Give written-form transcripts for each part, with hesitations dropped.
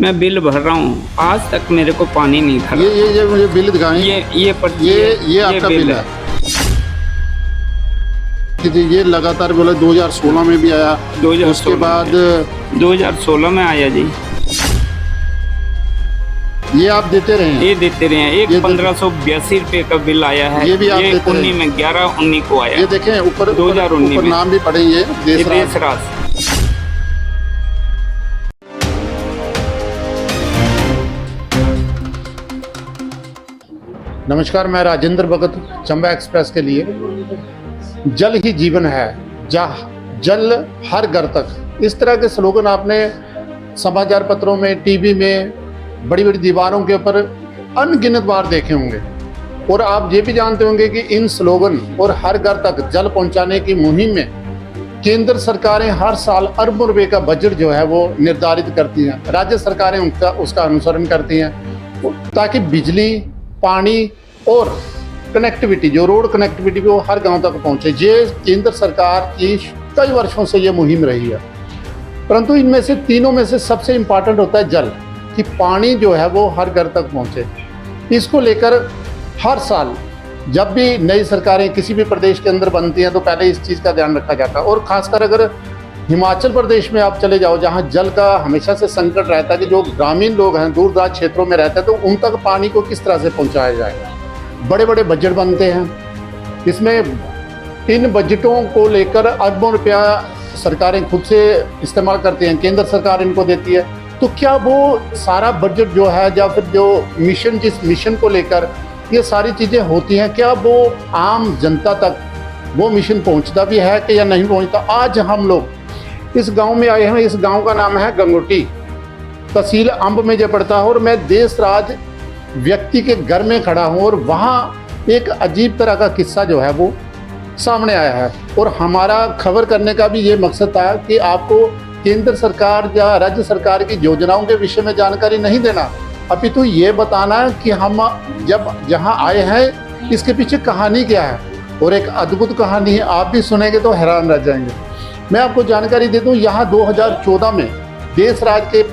मैं बिल भर रहा हूँ, आज तक मेरे को पानी नहीं था। ये मुझे बिल दिखाएं। ये आपका बिल है। ये लगातार बोले 2016 में भी आया, 2016 उसके बाद 2016 में आया जी। ये आप देते रहे हैं? ये देते रहे हैं। एक 1582 रुपये का बिल आया है। ये भी आप देते रहे? 19 में 11-19 को आया। ये देखें ऊपर 2019 में नाम भी पढ़े, ये देशराज। नमस्कार, मैं राजेंद्र भगत, चंबा एक्सप्रेस के लिए। जल ही जीवन है, जल हर घर तक, इस तरह के स्लोगन आपने समाचार पत्रों में, टीवी में, बड़ी बड़ी दीवारों के ऊपर अनगिनत बार देखे होंगे। और आप ये भी जानते होंगे कि इन स्लोगन और हर घर तक जल पहुंचाने की मुहिम में केंद्र सरकारें हर साल अरबों रुपए का बजट जो है वो निर्धारित करती हैं, राज्य सरकारें उसका अनुसरण करती हैं ताकि बिजली, पानी और कनेक्टिविटी, जो रोड कनेक्टिविटी वो हर गांव तक पहुंचे। ये केंद्र सरकार की कई वर्षों से ये मुहिम रही है। परंतु इनमें से तीनों में से सबसे इम्पॉर्टेंट होता है जल, कि पानी जो है वो हर घर तक पहुंचे। इसको लेकर हर साल जब भी नई सरकारें किसी भी प्रदेश के अंदर बनती हैं तो पहले इस चीज़ का ध्यान रखा जाता है। और ख़ासकर अगर हिमाचल प्रदेश में आप चले जाओ, जहाँ जल का हमेशा से संकट रहता है कि जो ग्रामीण लोग हैं, दूर दराज क्षेत्रों में रहते हैं, तो उन तक पानी को किस तरह से पहुँचाया जाए। बड़े बड़े बजट बनते हैं, इसमें इन बजटों को लेकर अरबों रुपया सरकारें खुद से इस्तेमाल करती हैं, केंद्र सरकार इनको देती है। तो क्या वो सारा बजट जो है या फिर जो मिशन, जिस मिशन को लेकर ये सारी चीज़ें होती हैं, क्या वो आम जनता तक वो मिशन पहुंचता भी है कि या नहीं पहुंचता। आज हम लोग इस गांव में आए हैं। इस गांव का नाम है गंगोटी, तहसील अंब में जो पड़ता है। और मैं देशराज व्यक्ति के घर में खड़ा हूँ और वहाँ एक अजीब तरह का किस्सा जो है वो सामने आया है। और हमारा खबर करने का भी ये मकसद था कि आपको केंद्र सरकार या राज्य सरकार की योजनाओं के विषय में जानकारी नहीं देना, अपितु ये बताना कि हम जब जहाँ आए हैं इसके पीछे कहानी क्या है। और एक अद्भुत कहानी है, आप भी सुनेंगे तो हैरान रह जाएंगे। मैं आपको जानकारी दे दूं, यहाँ 2014 में देशराज के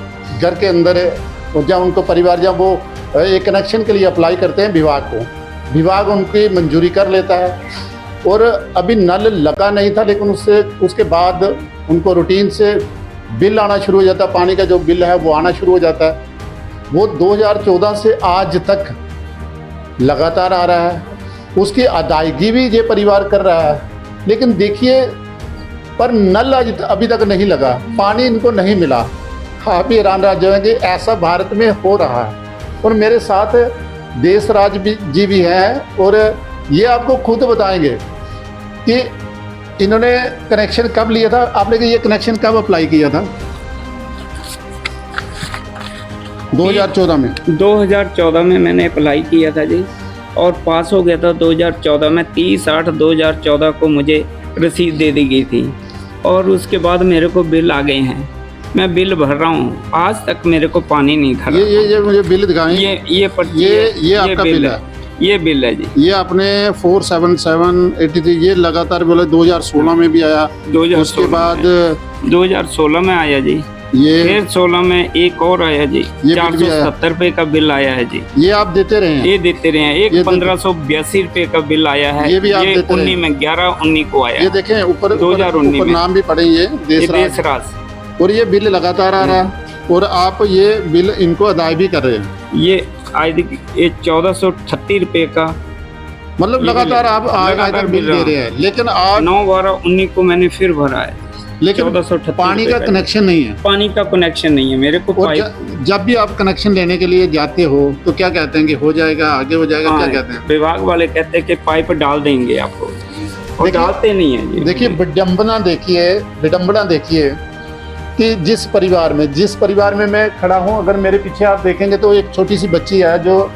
घर के अंदर है, और जब उनको परिवार, जब वो एक कनेक्शन के लिए अप्लाई करते हैं विभाग को, विभाग उनकी मंजूरी कर लेता है। और अभी नल लगा नहीं था, लेकिन उसके बाद उनको रूटीन से बिल आना शुरू हो जाता है, पानी का जो बिल है वो आना शुरू हो जाता है। वो 2014 से आज तक लगातार आ रहा है, उसकी अदायगी भी ये परिवार कर रहा है। लेकिन देखिए, पर नल आज अभी तक नहीं लगा, पानी इनको नहीं मिला। आप ही हैरान रह जाएंगे, ऐसा भारत में हो रहा है। और मेरे साथ देशराज जी भी हैं और ये आपको खुद बताएंगे कि इन्होंने कनेक्शन कब लिया था। आपने ये कनेक्शन कब अप्लाई किया था? 2014 में। 2014 में मैंने अप्लाई किया था जी, और पास हो गया था 2014 में। 30/8/2014 को मुझे रसीद दे दी गई थी, और उसके बाद मेरे को बिल आ गए हैं। मैं बिल भर रहा हूँ, आज तक मेरे को पानी नहीं था। ये मुझे बिल दिखाएं। ये आपका बिल है। ये बिल है जी। ये आपने 47783, ये लगातार बोले 2016 में भी आया, उसके बाद 2016 में आया जी। ये फिर 16 में एक और आया जी, 470 रुपये का बिल आया है जी। ये आप देते रहे हैं? ये देते रहे हैं। एक 1582 रुपये का बिल आया है। ये भी आप देते रहे? 19 में 11-19 को आया। ये देखें ऊपर 2019 में नाम भी पढ़े, ये देशराज। और ये बिल लगातार आ रहा है, और आप ये बिल इनको अदाई भी कर रहे हैं। ये आज ये 1438 रुपये का, मतलब लगातार आप लगातार बिल दे रहे हैं। लेकिन आज 9/12/19 को मैंने फिर भरा है, लेकिन 1438 पानी का कनेक्शन नहीं है। पानी का कनेक्शन नहीं है मेरे को। और जब भी आप कनेक्शन लेने के लिए जाते हो तो क्या कहते हैं कि हो जाएगा, आगे हो जाएगा, क्या कहते हैं? विभाग वाले कहते हैं कि पाइप डाल देंगे आपको, और डालते नहीं है। देखिए विडम्बना देखिए कि जिस परिवार में मैं खड़ा हूँ, अगर मेरे पीछे आप देखेंगे तो एक छोटी सी बच्ची है जो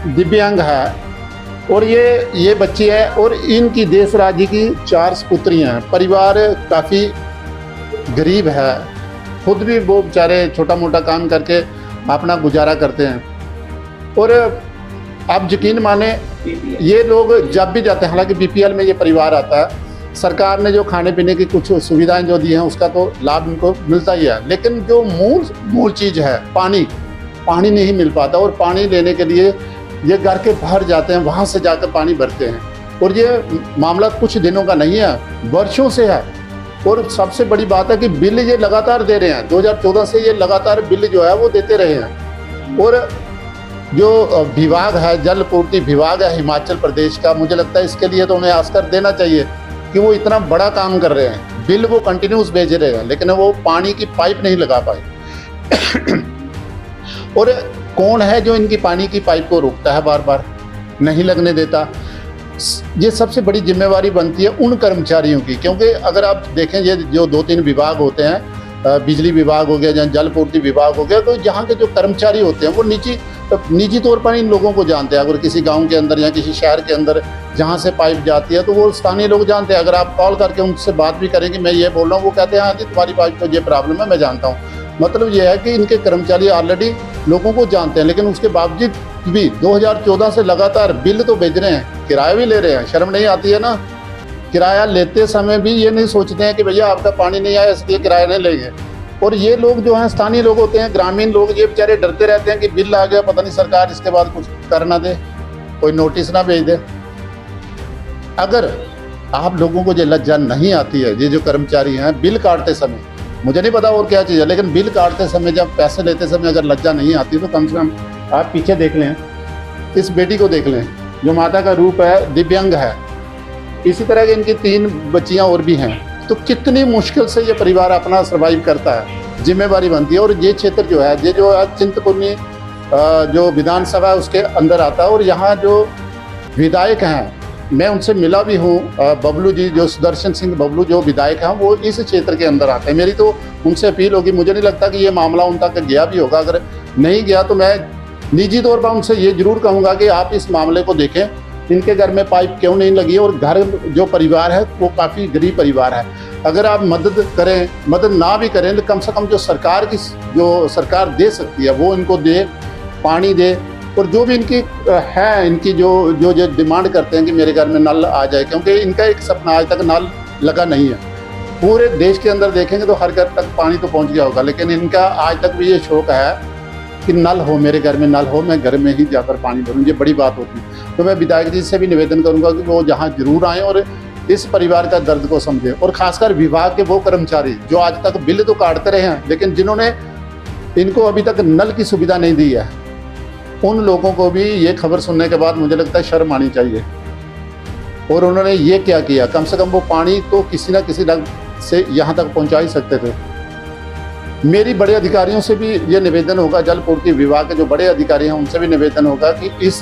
दिव्यांग है, और ये बच्ची है, और इनकी देशराज जी की 4 पुत्रियाँ हैं। परिवार काफ़ी गरीब है, खुद भी वो बेचारे छोटा मोटा काम करके अपना गुजारा करते हैं। और आप यकीन माने, ये लोग जब भी जाते हैं, हालांकि बीपीएल में ये परिवार आता है, सरकार ने जो खाने पीने की कुछ सुविधाएं जो दी हैं उसका तो लाभ इनको मिलता ही है, लेकिन जो मूल चीज़ है पानी नहीं मिल पाता। और पानी लेने के लिए ये घर के बाहर जाते हैं, वहाँ से जाकर पानी भरते हैं। और ये मामला कुछ दिनों का नहीं है, वर्षों से है। और सबसे बड़ी बात है कि बिल ये लगातार दे रहे हैं, 2014 से ये लगातार बिल जो है वो देते रहे हैं। और जो विभाग है, जल पूर्ति विभाग है हिमाचल प्रदेश का, मुझे लगता है इसके लिए तो उन्हें ऑस्कर देना चाहिए कि वो इतना बड़ा काम कर रहे हैं। बिल वो कंटिन्यूस भेज रहे हैं, लेकिन वो पानी की पाइप नहीं लगा पाए। और कौन है जो इनकी पानी की पाइप को रोकता है, बार बार नहीं लगने देता। ये सबसे बड़ी जिम्मेवारी बनती है उन कर्मचारियों की, क्योंकि अगर आप देखें ये जो 2-3 विभाग होते हैं, बिजली विभाग हो गया या जल पूर्ति विभाग हो गया, तो यहाँ के जो कर्मचारी होते हैं वो निजी तौर पर इन लोगों को जानते हैं। अगर किसी गांव के अंदर या किसी शहर के अंदर जहाँ से पाइप जाती है तो वो स्थानीय लोग जानते हैं। अगर आप कॉल करके उनसे बात भी करें कि मैं ये बोल रहा हूँ, वो कहते हैं हाँ जी तुम्हारी पाइप को ये प्रॉब्लम है, मैं जानता हूँ। मतलब ये है कि इनके कर्मचारी ऑलरेडी लोगों को जानते हैं, लेकिन उसके बावजूद भी 2014 से लगातार बिल तो भेज रहे हैं, किराया भी ले रहे हैं। शर्म नहीं आती है ना? किराया लेते समय भी ये नहीं सोचते हैं कि भैया आपका पानी नहीं आया इसलिए किराया नहीं लेंगे। और ये लोग जो हैं स्थानीय लोग होते हैं, ग्रामीण लोग, ये बेचारे डरते रहते हैं कि बिल आ गया, पता नहीं सरकार इसके बाद कुछ कर ना दे, कोई नोटिस ना भेज दे। अगर आप लोगों को ये लज्जा नहीं आती है, ये जो कर्मचारी हैं बिल काटते समय, मुझे नहीं पता और क्या चीज़ है, लेकिन बिल काटते समय जब पैसे लेते समय अगर लज्जा नहीं आती तो कम से कम आप पीछे देख लें, इस बेटी को देख लें जो माता का रूप है, दिव्यांग है। इसी तरह के इनकी 3 बच्चियां और भी हैं। तो कितनी मुश्किल से ये परिवार अपना सर्वाइव करता है, जिम्मेवारी बनती है। और ये क्षेत्र जो है, ये जो है चिंतपूर्णी जो विधानसभा है उसके अंदर आता है। और यहाँ जो विधायक हैं, मैं उनसे मिला भी हूँ, बबलू जी, जो सुदर्शन सिंह बबलू जो विधायक हैं, वो इस क्षेत्र के अंदर आते हैं। मेरी तो उनसे अपील होगी, मुझे नहीं लगता कि ये मामला उन तक गया भी होगा। अगर नहीं गया तो मैं निजी तौर पर उनसे ये जरूर कहूँगा कि आप इस मामले को देखें, इनके घर में पाइप क्यों नहीं लगी। और घर जो परिवार है वो काफ़ी गरीब परिवार है। अगर आप मदद करें, मदद ना भी करें तो कम से कम जो सरकार दे सकती है वो इनको दे, पानी दे। और जो भी इनकी है, इनकी जो डिमांड करते हैं कि मेरे घर में नल आ जाए, क्योंकि इनका एक सपना, आज तक नल लगा नहीं है। पूरे देश के अंदर देखेंगे तो हर घर तक पानी तो पहुंच गया होगा, लेकिन इनका आज तक भी ये शौक है कि नल हो, मेरे घर में नल हो, मैं घर में ही जाकर पानी भरूँ। ये बड़ी बात होती है। तो मैं विधायक जी से भी निवेदन करूँगा कि वो जहाँ जरूर आएँ और इस परिवार का दर्द को समझें। और खासकर विभाग के वो कर्मचारी जो आज तक बिल तो काटते रहे हैं, लेकिन जिन्होंने इनको अभी तक नल की सुविधा नहीं दी है, उन लोगों को भी ये खबर सुनने के बाद मुझे लगता है शर्म आनी चाहिए। और उन्होंने ये क्या किया, कम से कम वो पानी तो किसी न किसी ढंग से यहाँ तक पहुँचा ही सकते थे। मेरी बड़े अधिकारियों से भी ये निवेदन होगा, जल पूर्ति विभाग के जो बड़े अधिकारी हैं उनसे भी निवेदन होगा कि इस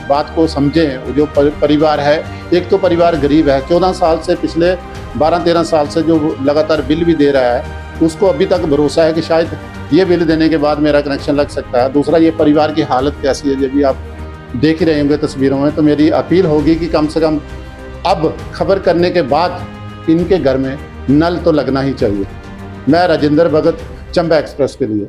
बात को समझें। जो परिवार है, एक तो परिवार गरीब है, 14 साल से, पिछले 12-13 साल से जो लगातार बिल भी दे रहा है, उसको अभी तक भरोसा है कि शायद ये बिल देने के बाद मेरा कनेक्शन लग सकता है। दूसरा, ये परिवार की हालत कैसी है, ये भी आप देख ही रहे होंगे तस्वीरों में। तो मेरी अपील होगी कि कम से कम अब खबर करने के बाद इनके घर में नल तो लगना ही चाहिए। मैं राजेंद्र भगत, चंबा एक्सप्रेस के लिए।